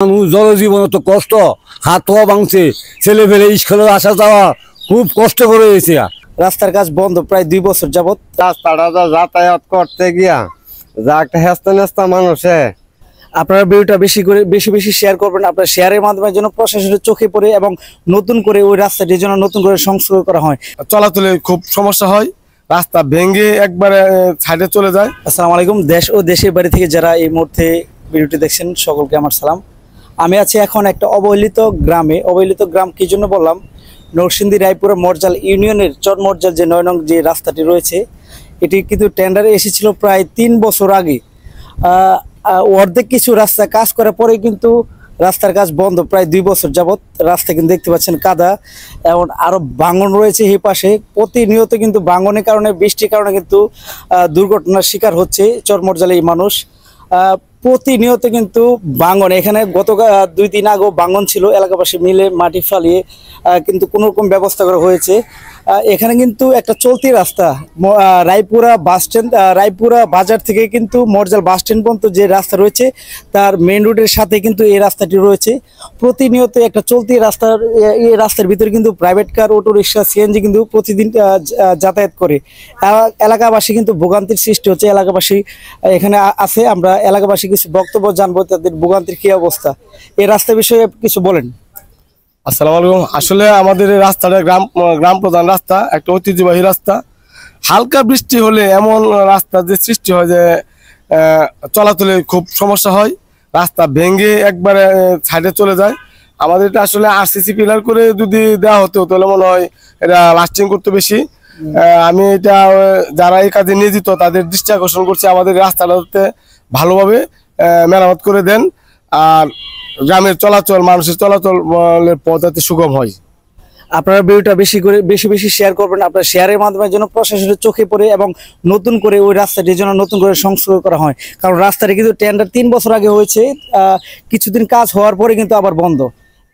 মানুষ জনজীবন তো কষ্ট, হাত পা ভাঙছে, ছেলে ফেলে স্কুলে আসা যাওয়া খুব কষ্ট করে গেছে। রাস্তার কাজ বন্ধ প্রায় 2 বছর যাবত। রাস্তাটা যাতায়াত করতে গিয়া যা একটা হেস্তা নেস্তা মানুষে। আপনারা ভিডিওটা বেশি বেশি শেয়ার করবেন। আপনার শেয়ারের মাধ্যমে যেন প্রশাসনের চোখে পড়ে এবং নতুন করে ওই রাস্তাটির জন্য নতুন করে সংস্কার করা হয়। চলাচলে খুব সমস্যা হয়, রাস্তা ভেঙে একবারে সাইডে চলে যায়। আসসালামু আলাইকুম। দেশ ও দেশের বাড়ি থেকে যারা এই মুহূর্তে ভিডিওটি দেখছেন সকলকে আমার সালাম। আমি আছি এখন একটা অবহেলিত গ্রামে। অবহেলিত গ্রাম কি জন্য বললাম, নরসিংদী রায়পুরা মরজাল ইউনিয়নের চর মরজাল যে 9 নং যে রাস্তাটি রয়েছে, এটি কিন্তু টেন্ডারে এসেছিল প্রায় 3 বছর আগে। অর্ধেক কিছু রাস্তা কাজ করার পরে কিন্তু রাস্তার কাজ বন্ধ প্রায় 2 বছর যাবত। রাস্তা কিন্তু দেখতে পাচ্ছেন কাদা, এবং আরো ভাঙন রয়েছে এই পাশে। প্রতিনিয়ত কিন্তু ভাঙনের কারণে, বৃষ্টির কারণে কিন্তু দুর্ঘটনার শিকার হচ্ছে চরমরজালে এই মানুষ। প্রতিনিয়ত কিন্তু ভাঙন, এখানে গত 2 দিন আগেও ভাঙন ছিল, এলাকাবাসী মিলে মাটি ফালিয়ে কিন্তু কোনো রকম ব্যবস্থা করা হয়েছে। এখানে কিন্তু একটা চলতি রাস্তা, রায়পুরা বাস স্ট্যান্ড, রায়পুরা বাজার থেকে কিন্তু মরজাল বাস স্ট্যান্ড পর্যন্ত যে রাস্তা রয়েছে তার মেইন রোডের সাথে কিন্তু এই রাস্তাটি রয়েছে। প্রতিনিয়ত একটা চলতি রাস্তার, এই রাস্তার ভিতরে কিন্তু private car, auto rickshaw, CNG কিন্তু প্রতিদিন যাতায়াত করে। এলাকাবাসী কিন্তু ভোগান্তির সৃষ্টি হচ্ছে। এলাকাবাসী এখানে আছে, আমরা এলাকাবাসী কিছু বক্তব্য জানবো তাদের ভোগান্তির কি অবস্থা। এই রাস্তার বিষয়ে কিছু বলেন। আসসালামু আলাইকুম। আসলে আমাদের এই রাস্তাটা গ্রাম প্রধান রাস্তা, একটা ঐতিহ্যবাহী রাস্তা। হালকা বৃষ্টি হলে এমন রাস্তা যে সৃষ্টি হয় যে চলাচলে খুব সমস্যা হয়, রাস্তা ভেঙে একবারে সাইডে চলে যায়। আমাদের এটা আসলে আরসিসি পিলার করে যদি দেওয়া হতো তাহলে মনে হয় এটা লাস্টিং করতে বেশি। আমি এটা যারা এই কাজে নিয়োজিত তাদের দৃষ্টি আকর্ষণ করছি, আমাদের রাস্তাটাতে ভালোভাবে মেরামত করে দেন, আর গ্রামের চলাচল, মানুষের চলাচলের পথ যাতে সুগম হয়। আপনারা ভিডিওটা বেশি বেশি শেয়ার করবেন। আপনার শেয়ারের মাধ্যমে যেন প্রশাসনের চোখে পড়ে এবং নতুন করে ওই রাস্তাটির জন্য নতুন করে সংস্কার করা হয়। কারণ রাস্তাটি কিন্তু টেন্ডার 3 বছর আগে হয়েছে, কিছুদিন কাজ হওয়ার পরে কিন্তু আবার বন্ধ।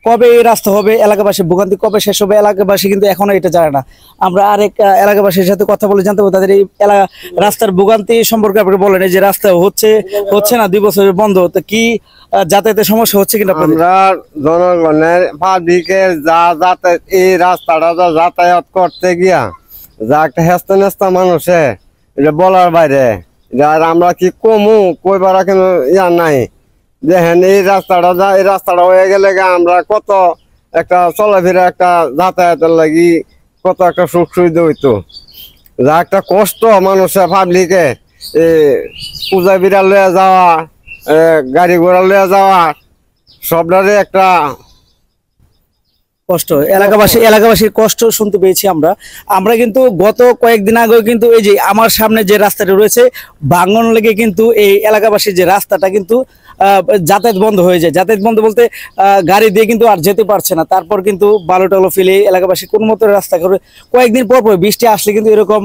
কবে এই রাস্তা হবে, এলাকাবাসী ভোগান্তি কবে শেষ হবে, এলাকাবাসী কিন্তু এখনো এটা জানে না। আমরা আরেক এলাকাবাসীর সাথে কথা বলে জানতে পারবো তাদের এই রাস্তার ভোগান্তি সম্পর্কে। আপনি বলেন, এই যে রাস্তা হচ্ছে না 2 বছর বন্ধ, তো কি যাতায়াতের সমস্যা হচ্ছে কিনা? আমরা জনগণের পাবলিকের এই রাস্তাটা যাতায়াত করতে গিয়া যা একটা হেস্তা নেস্তা মানুষে, এটা বলার বাইরে। আর আমরা কি কমু কইবার কিন্তু ইয়া নাই। দেখেন এই রাস্তাটা হয়ে গেলে আমরা কত একটা চলাফেরা, একটা যাতায়াতের লাগি কত একটা সুখ সুবিধা হইতো। যা একটা কষ্ট মানুষের পাবলিকে, পূজা বিড়াল লয়ে যাওয়া, গাড়ি ঘোড়া লয়ে যাওয়া, সবটারে একটা কষ্ট। এলাকাবাসীর কষ্ট শুনতে পেয়েছি আমরা কিন্তু গত কয়েকদিন আগেও কিন্তু এই যে আমার সামনে যে রাস্তাটা রয়েছে, ভাঙন লেগে কিন্তু এই এলাকাবাসীর যে রাস্তাটা কিন্তু যাতায়াত বন্ধ হয়ে যায়। যাতায়াত বন্ধ বলতে গাড়ি দিয়ে কিন্তু আর যেতে পারছে না। তারপর কিন্তু বালু টালু ফেলে এলাকাবাসী কোনো মতো রাস্তা করে, কয়েকদিন পর বৃষ্টি আসলে কিন্তু এরকম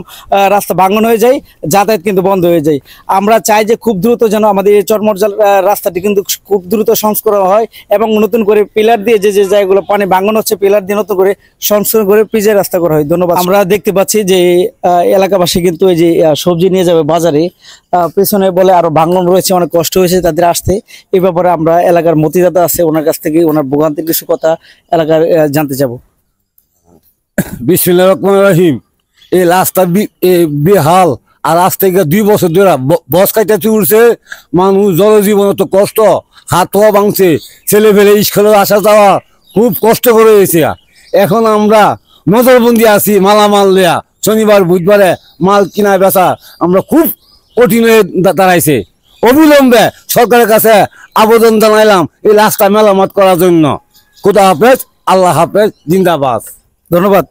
রাস্তা ভাঙন হয়ে যায়, যাতায়াত কিন্তু বন্ধ হয়ে যায়। আমরা চাই যে খুব দ্রুত যেন আমাদের এই চরমরজাল রাস্তাটি কিন্তু খুব দ্রুত সংস্কার হয় এবং নতুন করে পিলার দিয়ে যে জায়গাগুলো পানি ভাঙন হচ্ছে, পিলার দিয়ে নতুন করে সংস্কার করে পিচের রাস্তা করা হয়। ধন্যবাদ। আমরা দেখতে পাচ্ছি যে এলাকাবাসী কিন্তু এই যে সবজি নিয়ে যাবে বাজারে, পেছনে বলে আরো ভাঙন রয়েছে, অনেক কষ্ট হয়েছে তাদের আসতে। এই ব্যাপারে আমরা এলাকার মতিদাতা আছে, ওনার কাছ থেকে ওনার ভোগান্তির কিছু কথা এলাকার জানতে যাব। বিসমিল্লাহির রহমানির রহিম। এই রাস্তা বেহাল, আর আজ থেকে 2 বছর ধরে বস কাইতে উঠছে। মানুষ জনজীবন তো কষ্ট, হাত পা ভাঙছে, ছেলে ফেলে স্কুলে আসা যাওয়া খুব কষ্ট করে গেছে। এখন আমরা নজরবন্দি আছি, মালামাল দেয়া, শনিবার বুধবারে মাল কিনা বেচা আমরা খুব কঠিন হয়ে দাঁড়াইছে। অবিলম্বে সরকারের কাছে আবেদন জানাইলাম এই রাস্তা মেরামত করার জন্য। খুদা হাফেজ, আল্লাহ হাফেজ, জিন্দাবাদ। ধন্যবাদ।